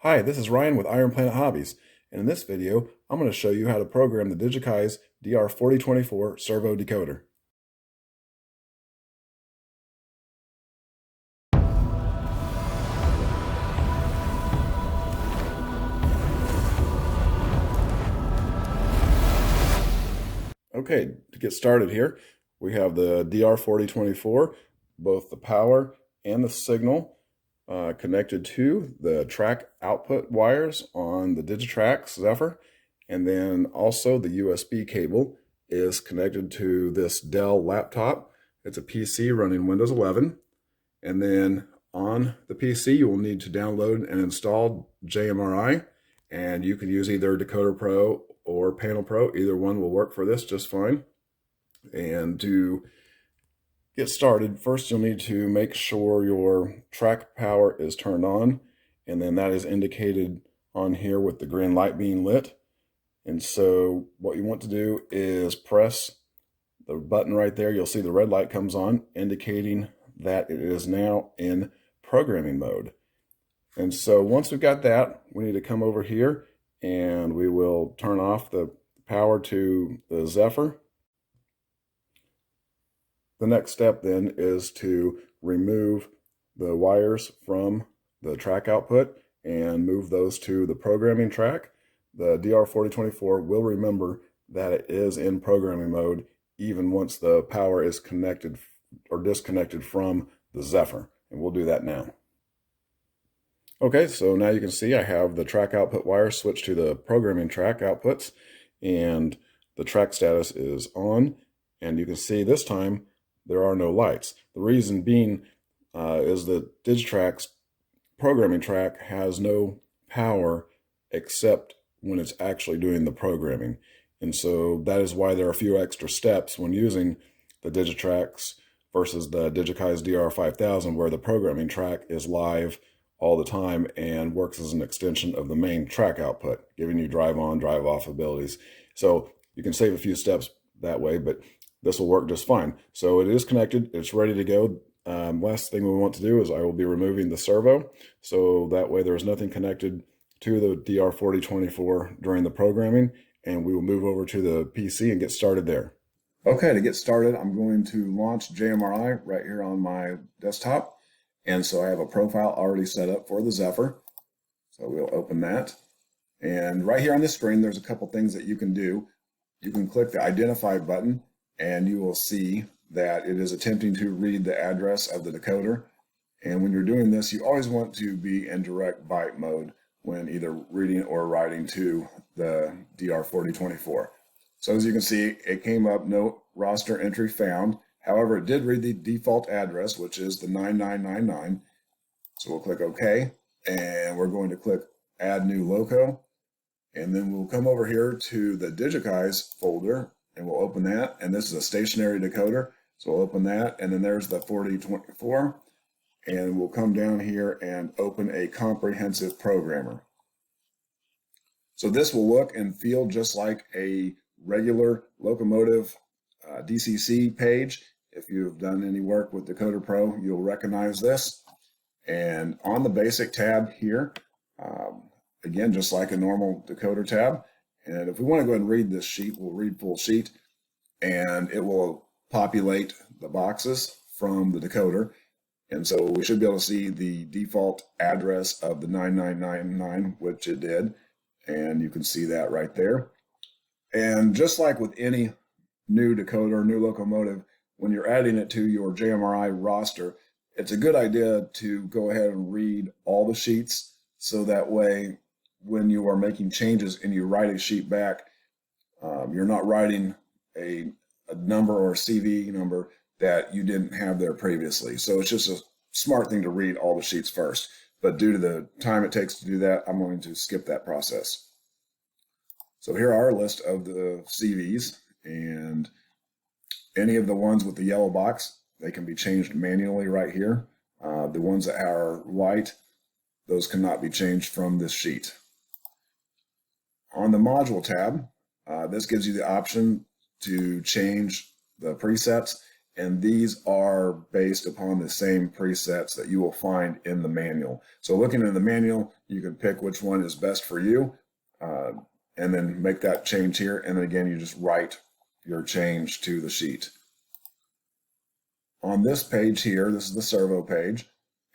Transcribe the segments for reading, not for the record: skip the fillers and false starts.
Hi, this is Ryan with Iron Planet Hobbies, and in this video, I'm going to show you how to program the DCC's DR4024 servo decoder. Okay, to get started here, we have the DR4024, both the power and the signal connected to the track output wires on the Digitrax Zephyr, and then also the USB cable is connected to this Dell laptop. It's a PC running Windows 11, and then on the PC you will need to download and install JMRI, and you can use either Decoder Pro or Panel Pro. Either one will work for this just fine. And to get started, first you'll need to make sure your track power is turned on, and then that is indicated on here with the green light being lit. And so what you want to do is press the button right there. You'll see the red light comes on, indicating that it is now in programming mode. And so once we've got that, we need to come over here and we will turn off the power to the Zephyr. The next step then is to remove the wires from the track output and move those to the programming track. The DR4024 will remember that it is in programming mode even once the power is connected or disconnected from the Zephyr, and we'll do that now. Okay, so now you can see I have the track output wire switched to the programming track outputs, and the track status is on, and you can see this time there are no lights. The reason being is that Digitrax programming track has no power except when it's actually doing the programming. And so that is why there are a few extra steps when using the Digitrax versus the DCC's DR5000, where the programming track is live all the time and works as an extension of the main track output, giving you drive on, drive off abilities. So you can save a few steps that way, but this will work just fine. So it is connected, it's ready to go. Last thing we want to do is I will be removing the servo, so that way there's nothing connected to the DR4024 during the programming, and we will move over to the PC and get started there. Okay, to get started, I'm going to launch JMRI right here on my desktop. And so I have a profile already set up for the Zephyr. So we'll open that. And right here on this screen, there's a couple things that you can do. You can click the Identify button, and you will see that it is attempting to read the address of the decoder. And when you're doing this, you always want to be in direct byte mode when either reading or writing to the DR4024. So as you can see, it came up no roster entry found. However, it did read the default address, which is the 9999. So we'll click OK, and we're going to click Add New Loco. And then we'll come over here to the DCC's folder, and we'll open that. And this is a stationary decoder, so we'll open that. And then there's the 4024. And we'll come down here and open a comprehensive programmer. So this will look and feel just like a regular locomotive DCC page. If you've done any work with Decoder Pro, you'll recognize this. And on the basic tab here, again, just like a normal decoder tab. And if we want to go ahead and read this sheet, we'll read full sheet, and it will populate the boxes from the decoder. And so we should be able to see the default address of the 9999, which it did. And you can see that right there. And just like with any new decoder, new locomotive, when you're adding it to your JMRI roster, it's a good idea to go ahead and read all the sheets, so that way when you are making changes and you write a sheet back, you're not writing a number or a CV number that you didn't have there previously. So it's just a smart thing to read all the sheets first. But due to the time it takes to do that, I'm going to skip that process. So here are a list of the CVs, and any of the ones with the yellow box, they can be changed manually right here. The ones that are white, those cannot be changed from this sheet. On the module tab, this gives you the option to change the presets, and these are based upon the same presets that you will find in the manual. So looking in the manual, you can pick which one is best for you, and then make that change here, and then again you just write your change to the sheet. On this page here, this is the servo page,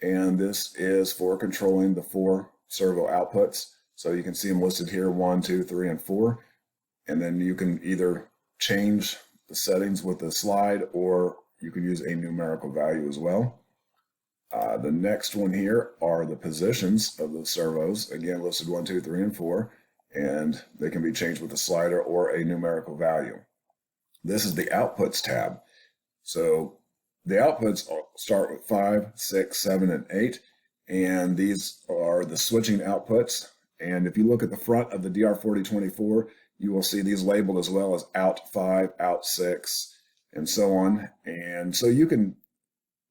and this is for controlling the 4 servo outputs. So you can see them listed here, 1, 2, 3, and 4. And then you can either change the settings with the slide, or you can use a numerical value as well. The next one here are the positions of the servos, again listed 1, 2, 3, and 4, and they can be changed with a slider or a numerical value. This is the outputs tab. So the outputs start with 5, 6, 7, and 8, and these are the switching outputs. And if you look at the front of the DR4024, you will see these labeled as well as out 5, out 6, and so on. And so you can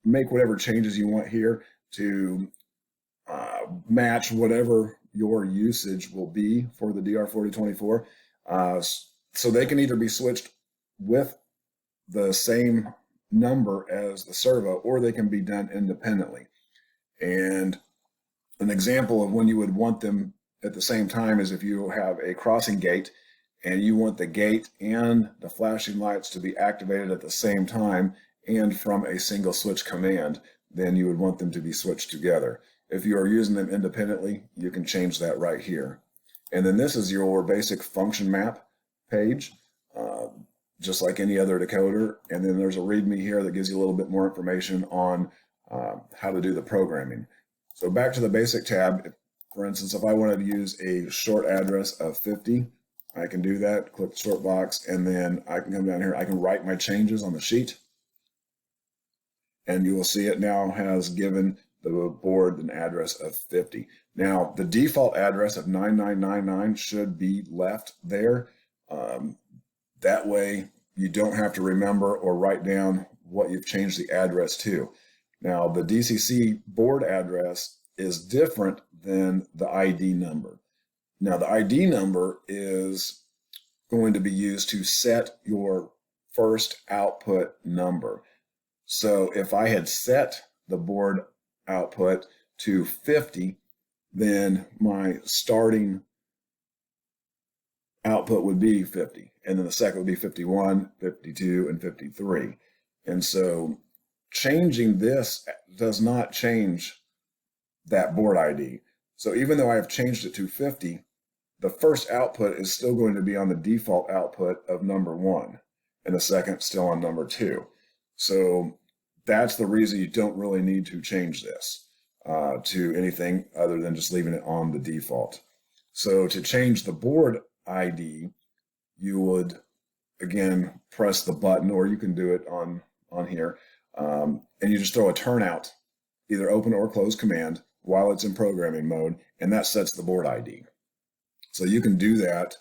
make whatever changes you want here to match whatever your usage will be for the DR4024. So they can either be switched with the same number as the servo, or they can be done independently. And an example of when you would want them at the same time is if you have a crossing gate and you want the gate and the flashing lights to be activated at the same time and from a single switch command, then you would want them to be switched together. If you are using them independently, you can change that right here. And then this is your basic function map page, just like any other decoder. And then there's a README here that gives you a little bit more information on how to do the programming. So back to the basic tab, for instance, if I wanted to use a short address of 50, I can do that, click the short box, and then I can come down here, I can write my changes on the sheet, and you will see it now has given the board an address of 50. Now, the default address of 9999 should be left there. That way, you don't have to remember or write down what you've changed the address to. Now, the DCC board address is different than the ID number. Now, the ID number is going to be used to set your first output number. So if I had set the board output to 50, then my starting output would be 50. And then the second would be 51, 52, and 53. And so changing this does not change that board ID. So even though I have changed it to 50, the first output is still going to be on the default output of number 1, and the second still on number 2. So that's the reason you don't really need to change this to anything other than just leaving it on the default. So to change the board ID, you would again press the button, or you can do it on here, and you just throw a turnout, either open or close command while it's in programming mode, and that sets the board ID. So you can do that.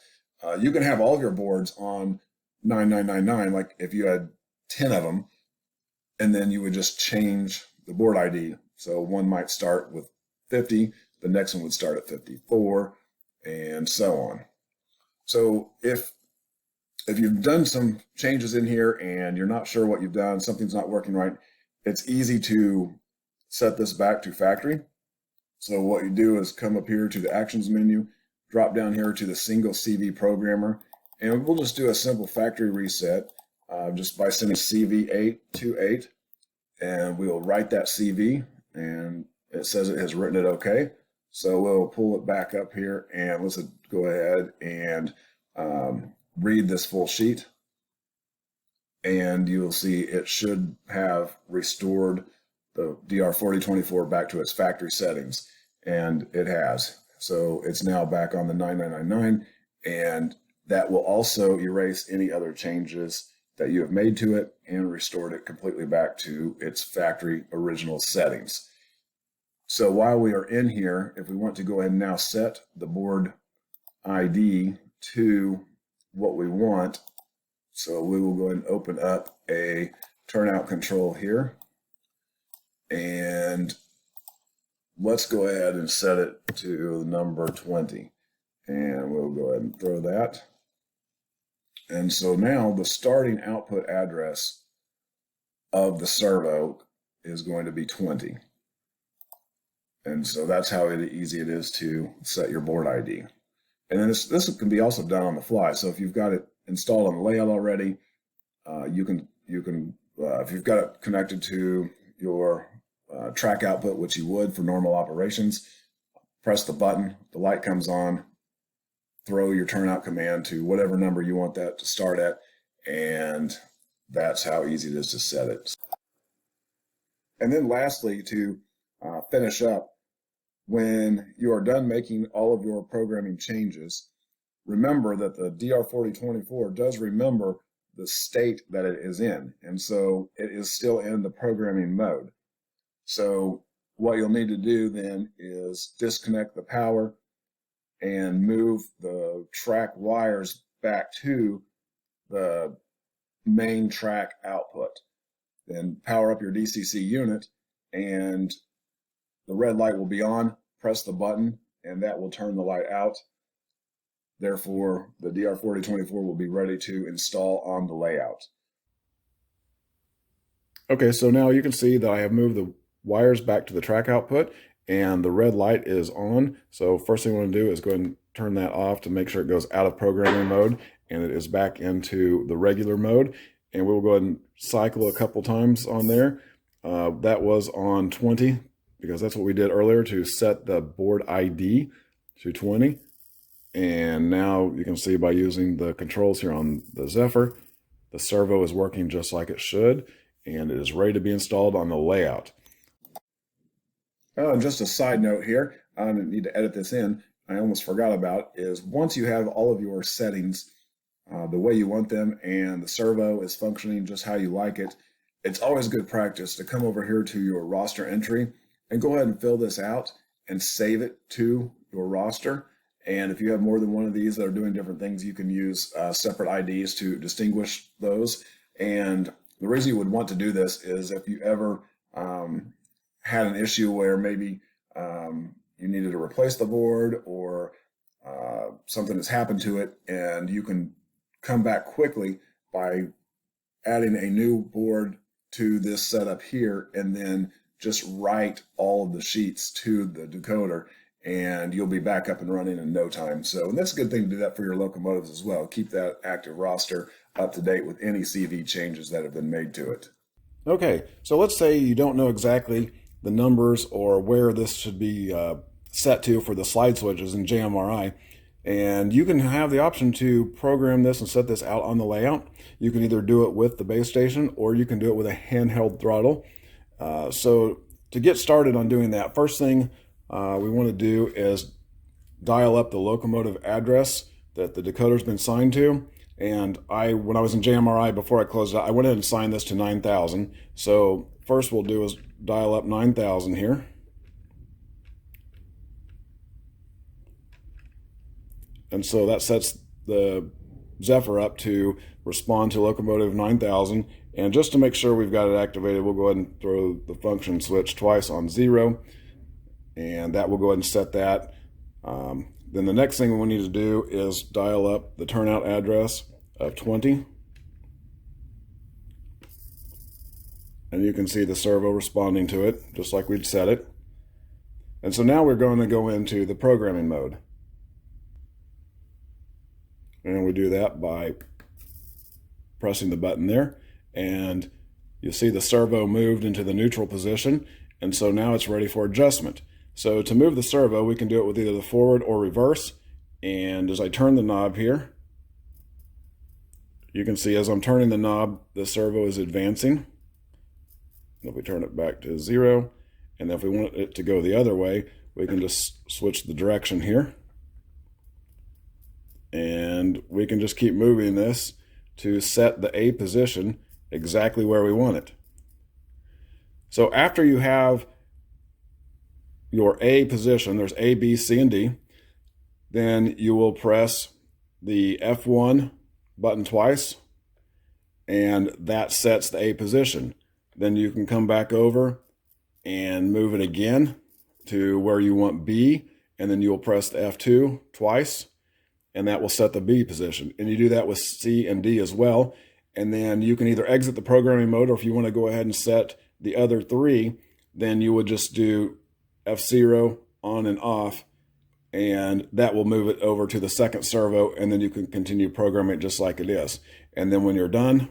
You can have all of your boards on 9999, like if you had 10 of them, and then you would just change the board ID. So one might start with 50, the next one would start at 54, and so on. So if you've done some changes in here and you're not sure what you've done, something's not working right, it's easy to set this back to factory. So what you do is come up here to the actions menu, drop down here to the single CV programmer, and we'll just do a simple factory reset just by sending CV8 to 8, and we will write that CV, and it says it has written it okay. So we'll pull it back up here, and let's go ahead and read this full sheet, and you'll see it should have restored the DR4024 back to its factory settings, and it has. So it's now back on the 9999, and that will also erase any other changes that you have made to it and restored it completely back to its factory original settings. So while we are in here, if we want to go ahead and now set the board ID to what we want, so we will go ahead and open up a turnout control here, and let's go ahead and set it to number 20, and we'll go ahead and throw that. And so now the starting output address of the servo is going to be 20. And so that's how easy it is to set your board ID. And then this can be also done on the fly. So if you've got it installed on the layout already, you can if you've got it connected to your track output, which you would for normal operations, press the button, the light comes on, throw your turnout command to whatever number you want that to start at, and that's how easy it is to set it. And then lastly, to finish up, when you are done making all of your programming changes, remember that the DR4024 does remember the state that it is in. And so it is still in the programming mode. So what you'll need to do then is disconnect the power and move the track wires back to the main track output. Then power up your DCC unit, and the red light will be on. Press the button, and that will turn the light out. Therefore, the DR4024 will be ready to install on the layout. Okay, so now you can see that I have moved the wires back to the track output, and the red light is on. So first thing we want to do is go ahead and turn that off to make sure it goes out of programming mode, and it is back into the regular mode. And we'll go ahead and cycle a couple times on there. That was on 20, because that's what we did earlier to set the board ID to 20. And now you can see by using the controls here on the Zephyr, the servo is working just like it should, and it is ready to be installed on the layout. Oh, and just a side note here, I didn't need to edit this in, I almost forgot about, is once you have all of your settings the way you want them and the servo is functioning just how you like it, it's always good practice to come over here to your roster entry and go ahead and fill this out and save it to your roster. And if you have more than one of these that are doing different things, you can use separate IDs to distinguish those. And the reason you would want to do this is if you ever had an issue where maybe you needed to replace the board, or something has happened to it, and you can come back quickly by adding a new board to this setup here, and then just write all of the sheets to the decoder, and you'll be back up and running in no time. So that's a good thing to do that for your locomotives as well. Keep that active roster up to date with any CV changes that have been made to it. Okay, so let's say you don't know exactly the numbers or where this should be set to for the slide switches in JMRI. And you can have the option to program this and set this out on the layout. You can either do it with the base station, or you can do it with a handheld throttle. So to get started on doing that, first thing we want to do is dial up the locomotive address that the decoder's been signed to. And when I was in JMRI, before I closed it out, I went ahead and signed this to 9,000. So first we'll do is dial up 9,000 here. And so that sets the Zephyr up to respond to locomotive 9,000. And just to make sure we've got it activated, we'll go ahead and throw the function switch twice on 0. And that will go ahead and set that. Then the next thing we need to do is dial up the turnout address of 20. And you can see the servo responding to it, just like we'd set it. And so now we're going to go into the programming mode. And we do that by pressing the button there. And you'll see the servo moved into the neutral position. And so now it's ready for adjustment. So to move the servo, we can do it with either the forward or reverse. And as I turn the knob here, you can see as I'm turning the knob, the servo is advancing. If we turn it back to 0, and if we want it to go the other way, we can just switch the direction here. And we can just keep moving this to set the A position exactly where we want it. So after you have your A position, there's A, B, C, and D, then you will press the F1 button twice, and that sets the A position. Then you can come back over and move it again to where you want B, and then you'll press the F2 twice, and that will set the B position. And you do that with C and D as well. and then you can either exit the programming mode, or if you want to go ahead and set the other 3, then you would just do F0 on and off, and that will move it over to the second servo, and then you can continue programming it just like it is. And then when you're done,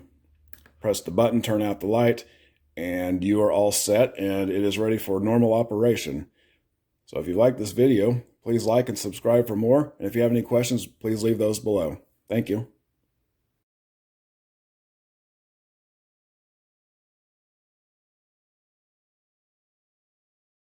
press the button, turn out the light, and you are all set, and it is ready for normal operation. So if you like this video, please like and subscribe for more. And if you have any questions, please leave those below. Thank you.